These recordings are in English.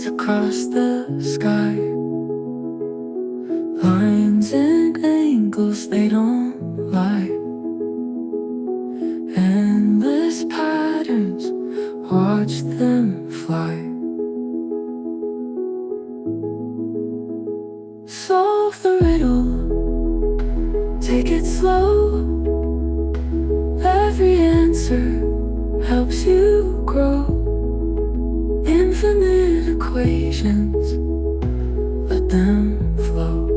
dance across the sky. Lines and angles, they don't lie. Endless patterns, watch them fly. Solve the riddle, take it slow. Every answer helps you grow. Infinite equations, let them flow.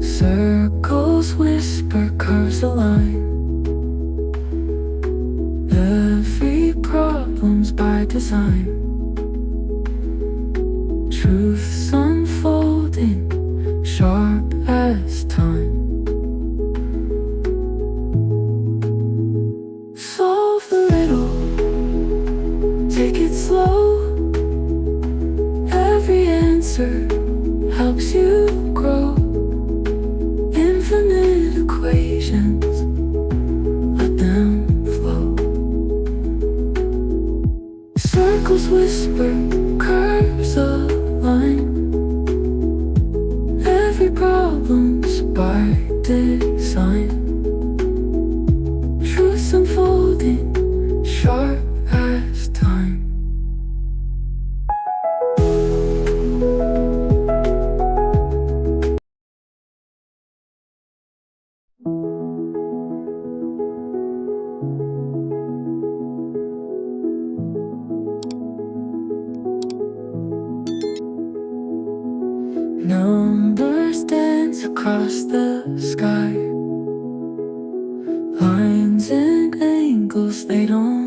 Circles whisper, curves align. Every problem's by design. Truth's unfolding, sharp as time. Solve the riddle, take it slow. Every answer helps you grow. Infinite equations, let them flow. Circles whisper, curves align. Every problem's by design. Truth's unfolding, sharp as time. Numbers dance across the sky. Lines and angles, they don't